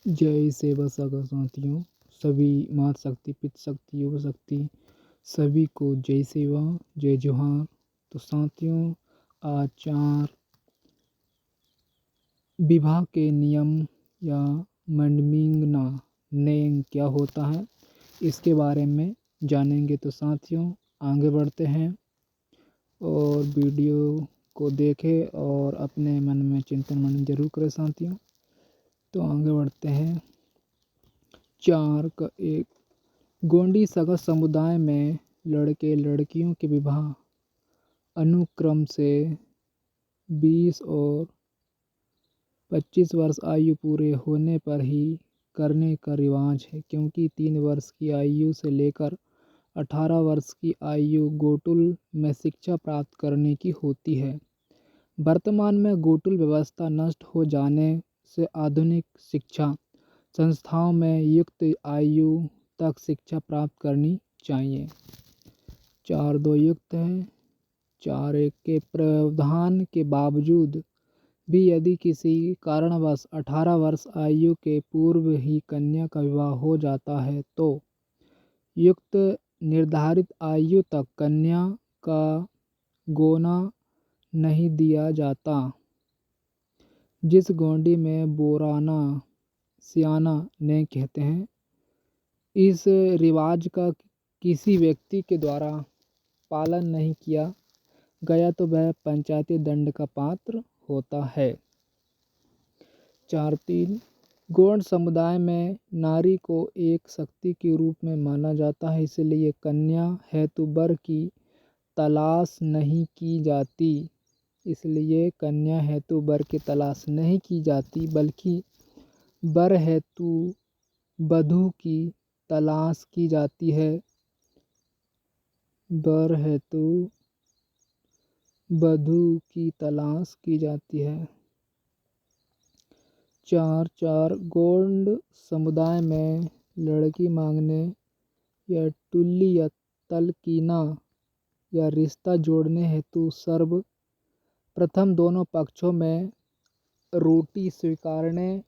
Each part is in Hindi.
जय सेवा सागर साथियों, सभी मातृशक्ति, पितृशक्ति, युग शक्ति सभी को जय सेवा, जय जोहार। तो साथियों, आज 4 विवाह के नियम या मंडमिंगना नेंग क्या होता है, इसके बारे में जानेंगे। तो साथियों, आगे बढ़ते हैं और वीडियो को देखें और अपने मन में चिंतन मनन जरूर करें साथियों। तो आगे बढ़ते हैं। 4 का 1 गोंडी सगा समुदाय में लड़के लड़कियों के विवाह अनुक्रम से 20 और 25 वर्ष आयु पूरे होने पर ही करने का रिवाज है, क्योंकि 3 वर्ष की आयु से लेकर 18 वर्ष की आयु गोकुल में शिक्षा प्राप्त करने की होती है। वर्तमान में गोकुल व्यवस्था नष्ट हो जाने से आधुनिक शिक्षा संस्थाओं में युक्त आयु तक शिक्षा प्राप्त करनी चाहिए। 4.2 युक्त है। 4.1 के प्रावधान के बावजूद भी यदि किसी कारणवश 18 वर्ष आयु के पूर्व ही कन्या का विवाह हो जाता है तो युक्त निर्धारित आयु तक कन्या का गौना नहीं दिया जाता, जिस गोंडी में बोराना सियाना ने कहते हैं। इस रिवाज का किसी व्यक्ति के द्वारा पालन नहीं किया गया तो वह पंचायती दंड का पात्र होता है। 4.3 गौड़ समुदाय में नारी को एक शक्ति के रूप में माना जाता है, इसलिए कन्या हेतु वर की तलाश नहीं की जाती। बल्कि वर हेतु वधू की तलाश की जाती है। 4.4 गोंड समुदाय में लड़की मांगने या टुल्ली या तलकीना या रिश्ता जोड़ने हेतु सर्वप्रथम दोनों पक्षों में रोटी स्वीकारने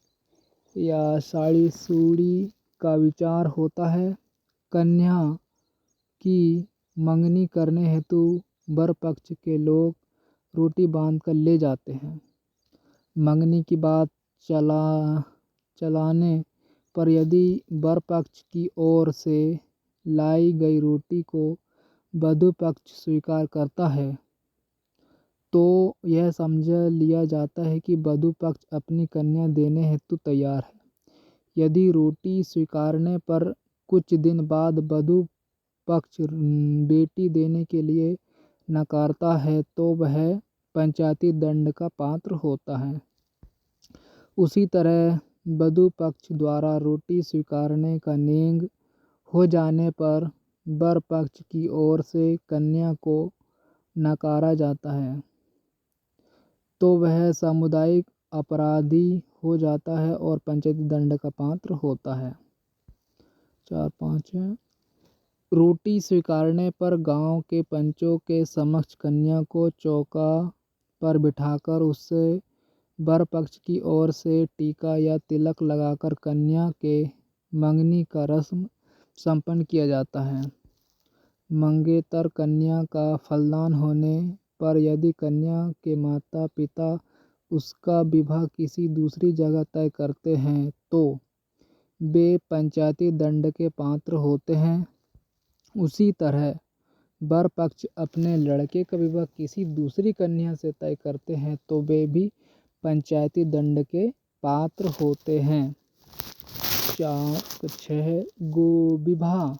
या साड़ी सूड़ी का विचार होता है। कन्या की मंगनी करने हेतु वर पक्ष के लोग रोटी बांधकर ले जाते हैं। मंगनी की बात चलाने पर यदि वर पक्ष की ओर से लाई गई रोटी को वधू पक्ष स्वीकार करता है तो यह समझ लिया जाता है कि वधू पक्ष अपनी कन्या देने हेतु तैयार है। यदि रोटी स्वीकारने पर कुछ दिन बाद वधू पक्ष बेटी देने के लिए नकारता है तो वह पंचायती दंड का पात्र होता है। उसी तरह वधू पक्ष द्वारा रोटी स्वीकारने का नेंग हो जाने पर वर पक्ष की ओर से कन्या को नकारा जाता है तो वह सामुदायिक अपराधी हो जाता है और पंचायती दंड का पात्र होता है। 4.5 रोटी स्वीकारने पर गांव के पंचों के समक्ष कन्या को चौका पर बिठाकर उससे वर पक्ष की ओर से टीका या तिलक लगाकर कन्या के मंगनी का रस्म संपन्न किया जाता है। मंगेतर कन्या का फलदान होने पर यदि कन्या के माता पिता उसका विवाह किसी दूसरी जगह तय करते हैं तो वे पंचायती दंड के पात्र होते हैं। उसी तरह वर पक्ष अपने लड़के का विवाह किसी दूसरी कन्या से तय करते हैं तो वे भी पंचायती दंड के पात्र होते हैं। 4.6 गो विवाह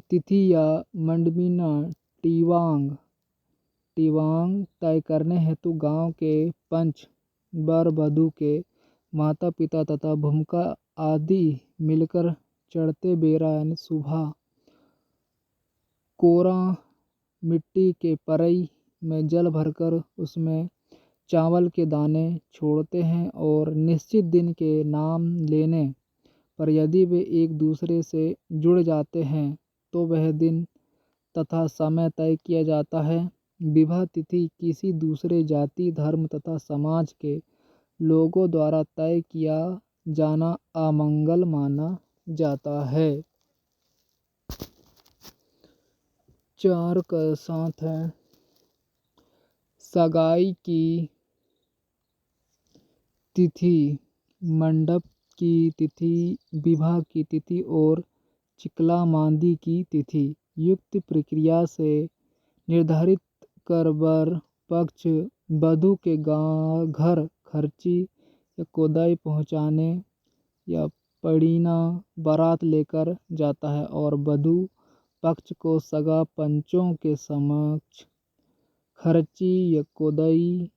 तिथि या मंडमिना टिवांग तय करने हेतु गांव के पंच वर वधू के माता पिता तथा भूमिका आदि मिलकर चढ़ते बेरा यानी सुबह कोरा मिट्टी के परई में जल भरकर उसमें चावल के दाने छोड़ते हैं और निश्चित दिन के नाम लेने पर यदि वे एक दूसरे से जुड़ जाते हैं तो वह दिन तथा समय तय किया जाता है। विवाह तिथि किसी दूसरे जाति धर्म तथा समाज के लोगों द्वारा तय किया जाना अमंगल माना जाता है। 4 का 7 है सगाई की तिथि, मंडप की तिथि, विवाह की तिथि और चिकला मांदी की तिथि युक्त प्रक्रिया से निर्धारित कर वर पक्ष वधू के घर खर्ची या कोदाई पहुँचाने या पड़ीना बारात लेकर जाता है और वधू पक्ष को सगा पंचों के समक्ष खर्ची या कोदाई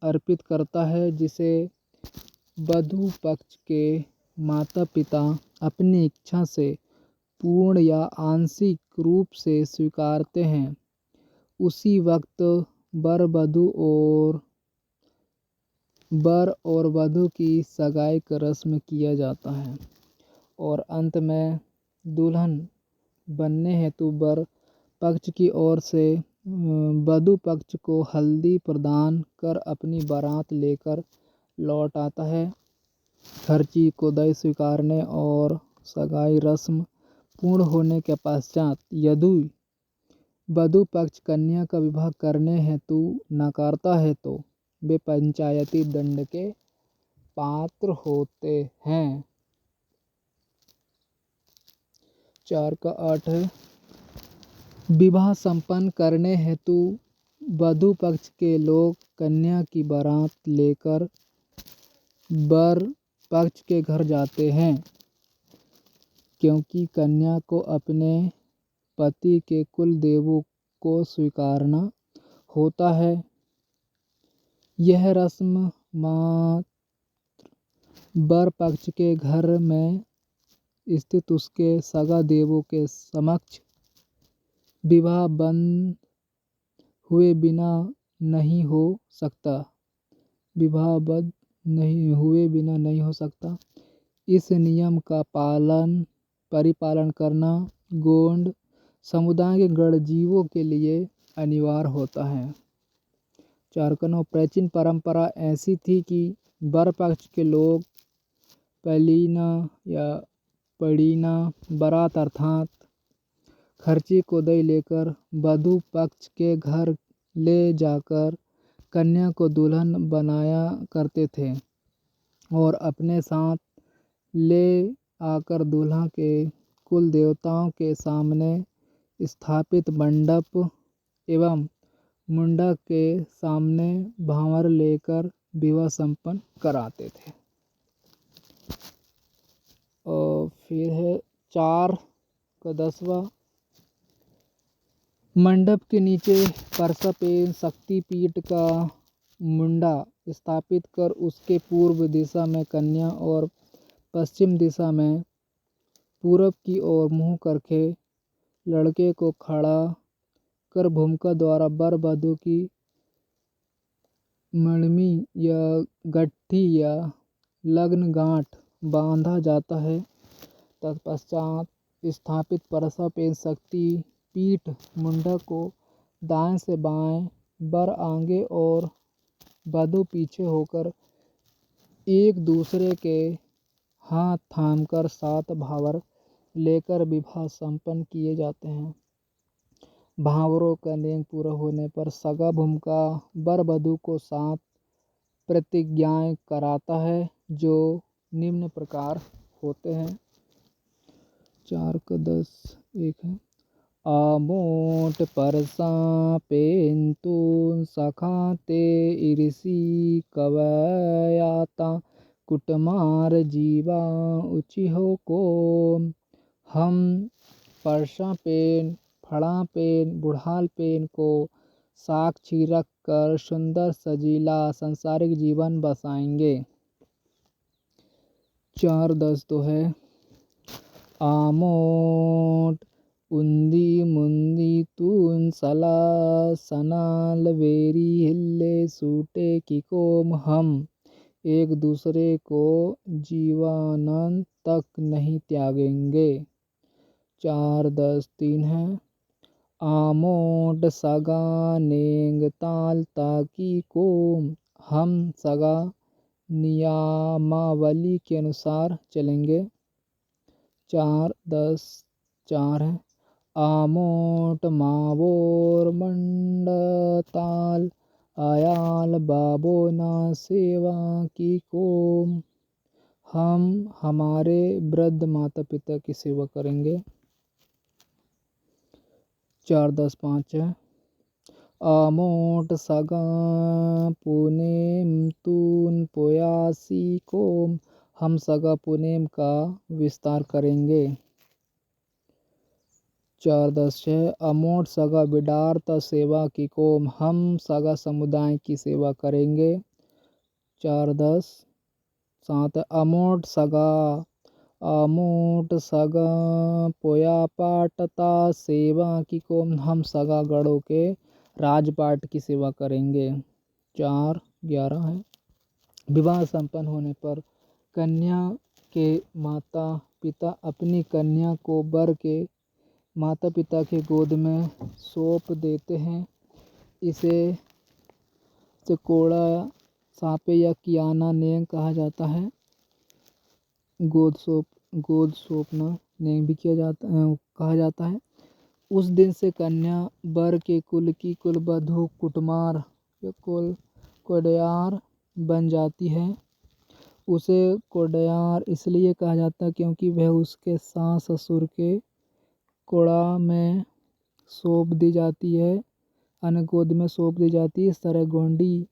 अर्पित करता है, जिसे वधू पक्ष के माता पिता अपनी इच्छा से पूर्ण या आंशिक रूप से स्वीकारते हैं। उसी वक्त वर और वधू की सगाई का रस्म किया जाता है और अंत में दुल्हन बनने हेतु वर पक्ष की ओर से वधू पक्ष को हल्दी प्रदान कर अपनी बारात लेकर लौट आता है। खर्ची कोदाई स्वीकारने और सगाई रस्म पूर्ण होने के पश्चात यदि वधू पक्ष कन्या का विवाह करने हेतु नकारता है तो वे पंचायती दंड के पात्र होते हैं। 4 का 8 है विवाह संपन्न करने हेतु वधू पक्ष के लोग कन्या की बारात लेकर वर पक्ष के घर जाते हैं, क्योंकि कन्या को अपने पति के कुल देवों को स्वीकारना होता है। यह रस्म मात्र वर पक्ष के घर में स्थित उसके सगा देवों के समक्ष विवाह बंध हुए बिना नहीं हो सकता। इस नियम का परिपालन करना गोंड समुदाय के गणजीवों के लिए अनिवार्य होता है। 4 का 9 प्राचीन परंपरा ऐसी थी कि वर पक्ष के लोग पलीना या पड़ीना बारात अर्थात खर्ची कोदाई लेकर वधू पक्ष के घर ले जाकर कन्या को दुल्हन बनाया करते थे और अपने साथ ले आकर दूल्हा के कुल देवताओं के सामने स्थापित मंडप एवं मुंडा के सामने भांवर लेकर विवाह संपन्न कराते थे। और फिर है 4 का 10वां मंडप के नीचे परसपेन शक्तिपीठ का मुंडा स्थापित कर उसके पूर्व दिशा में कन्या और पश्चिम दिशा में पूरब की ओर मुँह करके लड़के को खड़ा कर भूमिका द्वारा वर वधू की मणिमी या गट्ठी या लग्न गांठ बांधा जाता है। तत्पश्चात स्थापित परसपेन शक्तिपीठ मुंडा को दाएं से बाएं वर आगे और वधू पीछे होकर एक दूसरे के हाथ थामकर 7 भांवर लेकर विवाह संपन्न किए जाते हैं। भांवरों का नेम पूरा होने पर सगा भूमिका वर वधू को 7 प्रतिज्ञाएं कराता है, जो निम्न प्रकार होते हैं। 4 का 10 एक है आमोट परसापेन तून सखाते इरिसी कवयाता कुटमार जीवा उचिहो को हम परसापेन फड़ापेन बुढ़ालपेन को साक्षी रख कर सुंदर सजीला सांसारिक जीवन बसाएंगे। 4 10 तो है आमोट उन्दी मुंदी तून सला सनाल वेरी हिल्ले सूटे की कोम हम एक दूसरे को जीवानंद तक नहीं त्यागेंगे। 4 10 3 है आमोट सगा नेंग ताल ताकी कोम हम सगा नियमावली के अनुसार चलेंगे। 4, 10, 4 है। आमोट मावोर मंडताल आयाल बाबो ना सेवा की कोम। हम हमारे वृद्ध माता पिता की सेवा करेंगे। 4, 10, 5 है। आमोट सगा पुनेम तून पोयासी कोम। हम सगा पुनेम का विस्तार करेंगे। 4, 10 है। अमोट सगा बिडारता सेवा की कोम। हम सगा समुदाय की सेवा करेंगे। 4, 10, 7 अमोट सगा पोया पाटता सेवा की कोम। हम सगा गढ़ों के राजपाट की सेवा करेंगे। 4, 11 है। विवाह संपन्न होने पर कन्या के माता पिता अपनी कन्या को वर के माता पिता के गोद में सौंप देते हैं। इसे चकोड़ा सापे या कियाना नेम कहा जाता है। गोद सौंपना नेम भी कहा जाता है। उस दिन से कन्या वर के कुल की कुलवधू कुटमार या कोडयार बन जाती है। उसे कोडयार इसलिए कहा जाता है क्योंकि वह उसके सास ससुर के कोड़ा में सौंप दी जाती है, गोद में सौंप दी जाती है। इस तरह गोंडी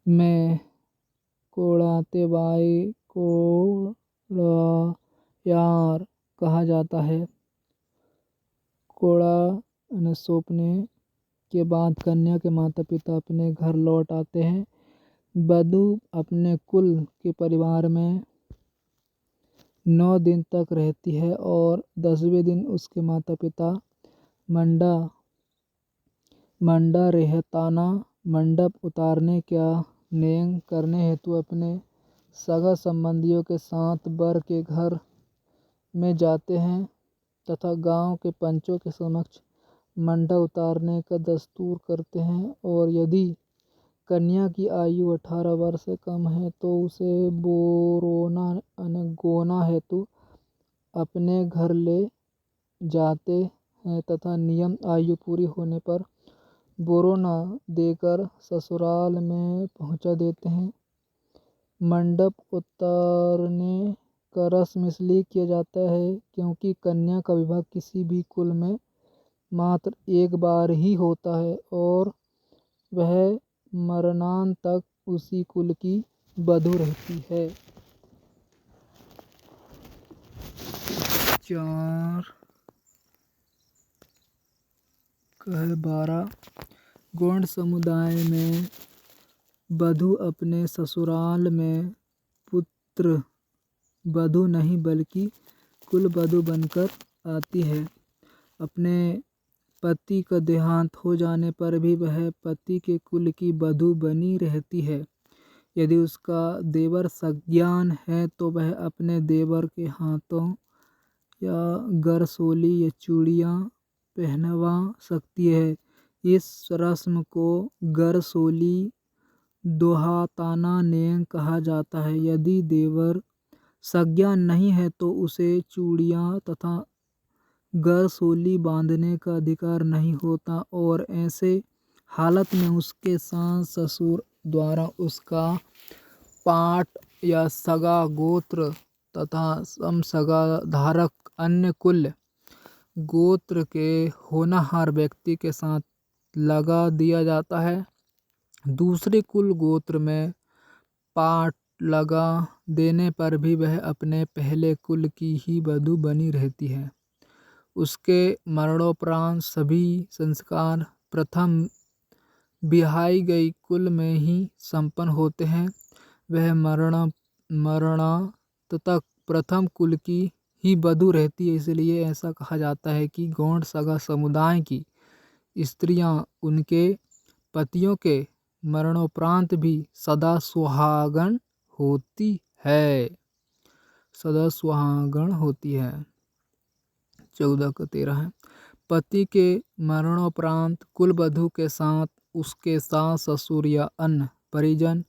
में कोड़ाते बाई कोड़यार कहा जाता है। कोड़ा सौंपने के बाद कन्या के माता पिता अपने घर लौट आते हैं। वधू अपने कुल के परिवार में 9 दिन तक रहती है और 10वें दिन उसके माता पिता मंडा रेहताना मंडप उतारने का नेम करने हेतु अपने सगा संबंधियों के साथ वर के घर में जाते हैं तथा गांव के पंचों के समक्ष मंडा उतारने का दस्तूर करते हैं। और यदि कन्या की आयु 18 वर्ष से कम है तो उसे गोना हेतु अपने घर ले जाते हैं तथा नियम आयु पूरी होने पर बोरोना देकर ससुराल में पहुंचा देते हैं। मंडप उतारने का रस्म इसलिए किया जाता है क्योंकि कन्या का विवाह किसी भी कुल में मात्र एक बार ही होता है और वह मरणांत तक उसी कुल की वधू रहती है। 4, 12 गोंड समुदाय में वधू अपने ससुराल में पुत्र वधू नहीं बल्कि कुल वधू बनकर आती है। अपने पति का देहांत हो जाने पर भी वह पति के कुल की वधू बनी रहती है। यदि उसका देवर सज्ञान है तो वह अपने देवर के हाथों या गरसोली या चूड़ियाँ पहनवा सकती है। इस रस्म को गरसोली दोहाताना नेम कहा जाता है। यदि देवर सज्ञान नहीं है तो उसे चूड़ियाँ तथा गरसोली बांधने का अधिकार नहीं होता और ऐसे हालत में उसके सास ससुर द्वारा उसका पाट या सगा गोत्र तथा समसगा धारक अन्य कुल गोत्र के होनहार व्यक्ति के साथ लगा दिया जाता है। दूसरे कुल गोत्र में पाट लगा देने पर भी वह अपने पहले कुल की ही वधू बनी रहती है। उसके मरणोपरांत सभी संस्कार प्रथम बिहाई गई कुल में ही संपन्न होते हैं। वह मरणांत तक प्रथम कुल की ही वधू रहती है। इसलिए ऐसा कहा जाता है कि गौड़ सगा समुदाय की स्त्रियां उनके पतियों के मरणोपरांत भी सदा सुहागन होती है। 14 का 13 है। पति के मरणोपरांत कुल वधू के साथ उसके सास ससुर या अन्य परिजन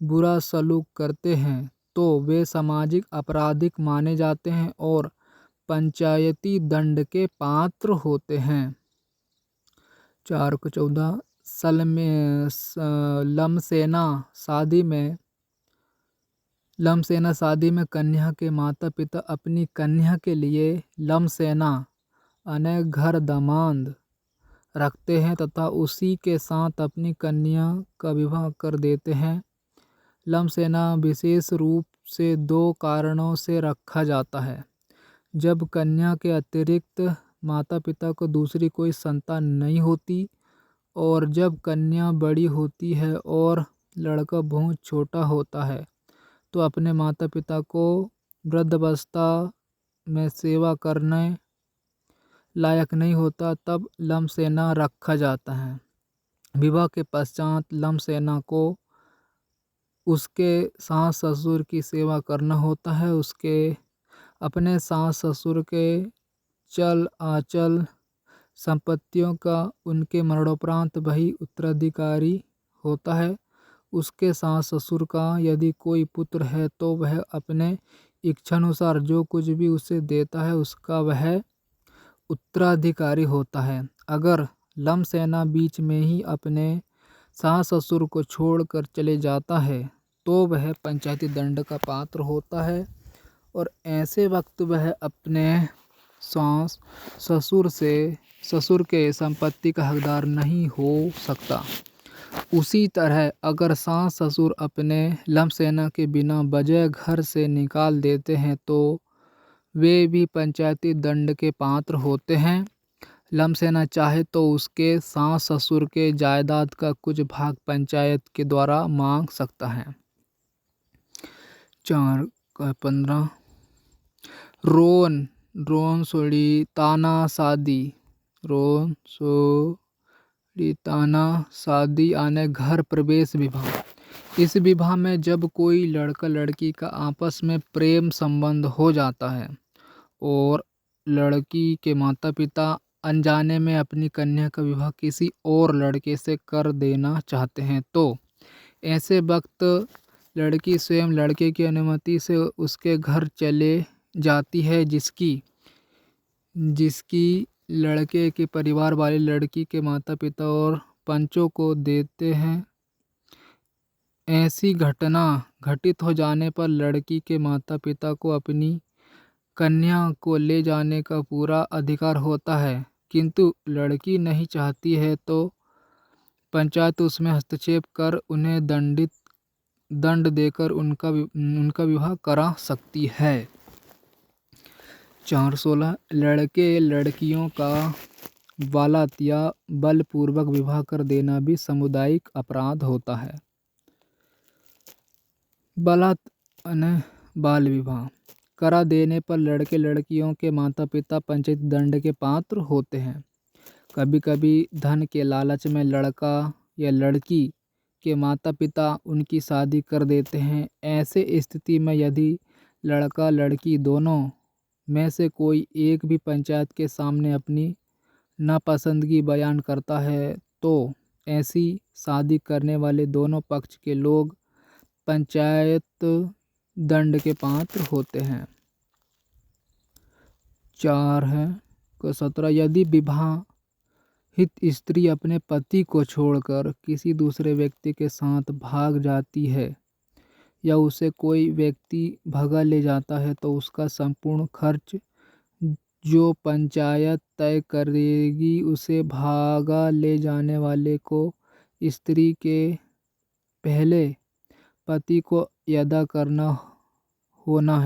बुरा सलूक करते हैं तो वे सामाजिक आपराधिक माने जाते हैं और पंचायती दंड के पात्र होते हैं। 4 को 14 लमसेना शादी में कन्या के माता पिता अपनी कन्या के लिए लमसेना अनेक घर दामाद रखते हैं तथा उसी के साथ अपनी कन्या का विवाह कर देते हैं। लमसेना विशेष रूप से 2 कारणों से रखा जाता है: जब कन्या के अतिरिक्त माता पिता को दूसरी कोई संतान नहीं होती और जब कन्या बड़ी होती है और लड़का बहुत छोटा होता है तो अपने माता पिता को वृद्धावस्था में सेवा करने लायक नहीं होता, तब लमसेना रखा जाता है। विवाह के पश्चात लमसेना को उसके सास ससुर की सेवा करना होता है। उसके अपने सास ससुर के चल आचल संपत्तियों का उनके मरणोपरांत वही उत्तराधिकारी होता है। उसके सास ससुर का यदि कोई पुत्र है तो वह अपने इच्छानुसार जो कुछ भी उसे देता है उसका वह उत्तराधिकारी होता है। अगर लमसेना बीच में ही अपने सास ससुर को छोड़कर चले जाता है तो वह पंचायती दंड का पात्र होता है और ऐसे वक्त वह अपने सास ससुर के संपत्ति का हकदार नहीं हो सकता। उसी तरह अगर सास ससुर अपने लमसेना के बिना वजह घर से निकाल देते हैं तो वे भी पंचायती दंड के पात्र होते हैं। लमसेना चाहे तो उसके सास ससुर के जायदाद का कुछ भाग पंचायत के द्वारा मांग सकता है। 4 का 15 रोन सोड़ी ताना शादी आने घर प्रवेश विवाह। इस विवाह में जब कोई लड़का लड़की का आपस में प्रेम संबंध हो जाता है और लड़की के माता पिता अनजाने में अपनी कन्या का विवाह किसी और लड़के से कर देना चाहते हैं तो ऐसे वक्त लड़की स्वयं लड़के की अनुमति से उसके घर चले जाती है, जिसकी लड़के के परिवार वाले लड़की के माता पिता और पंचों को देते हैं। ऐसी घटना घटित हो जाने पर लड़की के माता पिता को अपनी कन्या को ले जाने का पूरा अधिकार होता है, किंतु लड़की नहीं चाहती है तो पंचायत उसमें हस्तक्षेप कर उन्हें दंड देकर उनका विवाह करा सकती है। 416 लड़के लड़कियों का बालत या बलपूर्वक विवाह कर देना भी सामुदायिक अपराध होता है। बालत बाल विवाह करा देने पर लड़के लड़कियों के माता पिता पंचायती दंड के पात्र होते हैं। कभी कभी धन के लालच में लड़का या लड़की के माता पिता उनकी शादी कर देते हैं। ऐसे स्थिति में यदि लड़का लड़की दोनों में से कोई एक भी पंचायत के सामने अपनी नापसंदगी बयान करता है तो ऐसी शादी करने वाले दोनों पक्ष के लोग पंचायत दंड के पात्र होते हैं। 4 है 17 यदि विवाहित स्त्री अपने पति को छोड़कर किसी दूसरे व्यक्ति के साथ भाग जाती है या उसे कोई व्यक्ति भगा ले जाता है तो उसका संपूर्ण खर्च जो पंचायत तय करेगी उसे भागा ले जाने वाले को स्त्री के पहले पति को अदा करना होना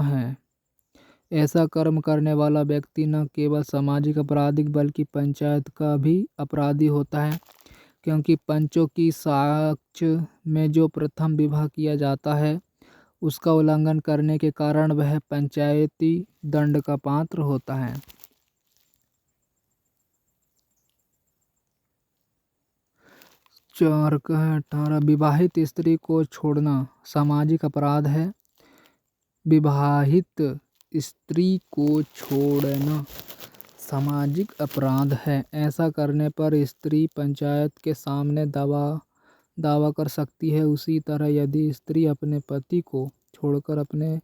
है। ऐसा कर्म करने वाला व्यक्ति न केवल सामाजिक अपराधिक बल्कि पंचायत का भी अपराधी होता है, क्योंकि पंचों की साक्ष्य में जो प्रथम विवाह किया जाता है उसका उल्लंघन करने के कारण वह पंचायती दंड का पात्र होता है। 4 का 18 विवाहित स्त्री को छोड़ना सामाजिक अपराध है। विवाहित स्त्री को छोड़ना सामाजिक अपराध है। ऐसा करने पर स्त्री पंचायत के सामने दावा कर सकती है। उसी तरह यदि स्त्री अपने पति को छोड़कर अपने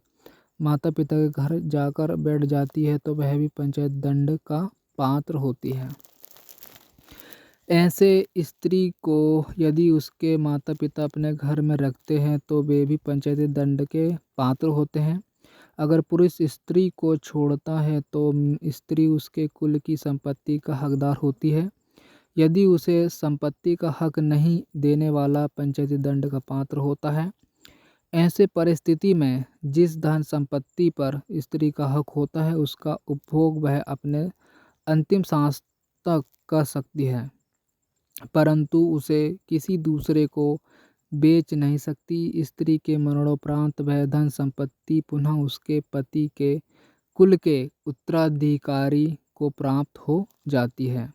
माता पिता के घर जाकर बैठ जाती है तो वह भी पंचायत दंड का पात्र होती है। ऐसे स्त्री को यदि उसके माता पिता अपने घर में रखते हैं तो वे भी पंचायती दंड के पात्र होते हैं। अगर पुरुष स्त्री को छोड़ता है तो स्त्री उसके कुल की संपत्ति का हकदार होती है। यदि उसे संपत्ति का हक नहीं देने वाला पंचायती दंड का पात्र होता है। ऐसे परिस्थिति में जिस धन संपत्ति पर स्त्री का हक होता है उसका उपभोग वह अपने अंतिम सांस तक कर सकती है, परंतु उसे किसी दूसरे को बेच नहीं सकती। स्त्री के मरणोपरांत वह धन संपत्ति पुनः उसके पति के कुल के उत्तराधिकारी को प्राप्त हो जाती है।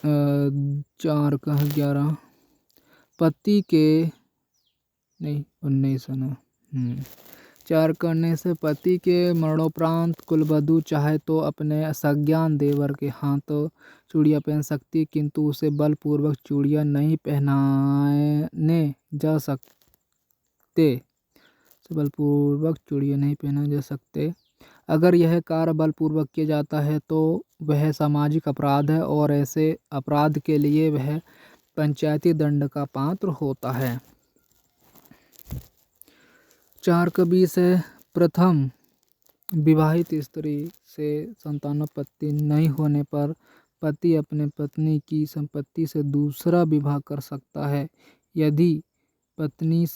4 का 11 पति के नहीं 19 है ना 4 करने से पति के मरणोपरांत कुलवधू चाहे तो अपने सज्ञान देवर के हाथ चूड़ियाँ पहन सकती है, किंतु उसे बलपूर्वक चूड़ियाँ नहीं पहनाने जा सकते। अगर यह कार्य बलपूर्वक किया जाता है तो वह सामाजिक अपराध है और ऐसे अपराध के लिए वह पंचायती दंड का पात्र होता है। 4 का 20 है प्रथम विवाहित स्त्री से संतानोत्पत्ति नहीं होने पर पति अपने पत्नी की संपत्ति से दूसरा विवाह कर सकता है। यदि पत्नी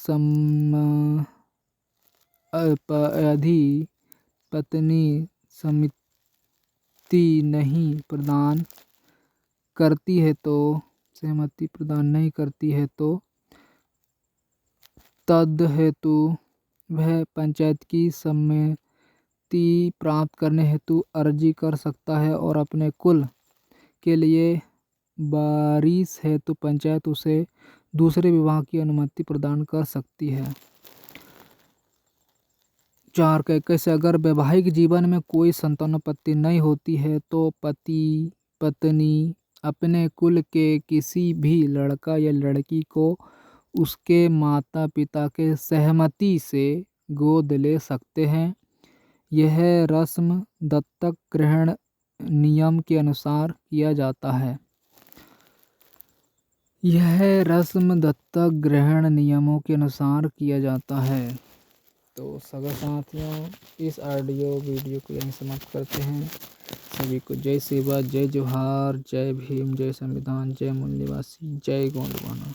सहमति नहीं प्रदान करती है तो तदहेतु वह पंचायत की सम्मति प्राप्त करने हेतु अर्जी कर सकता है और अपने कुल के लिए वारिस हेतु पंचायत उसे दूसरे विवाह की अनुमति प्रदान कर सकती है। 4 का 21 अगर वैवाहिक जीवन में कोई संतानोत्पत्ति नहीं होती है तो पति पत्नी अपने कुल के किसी भी लड़का या लड़की को उसके माता पिता के सहमति से गोद ले सकते हैं। यह रस्म दत्तक ग्रहण नियम के अनुसार किया जाता है। तो सगा साथियों इस ऑडियो वीडियो को यहीं समाप्त करते हैं। सभी को जय सेवा, जय जोहार, जय भीम, जय संविधान, जय मूल निवासी, जय गोंडवाना।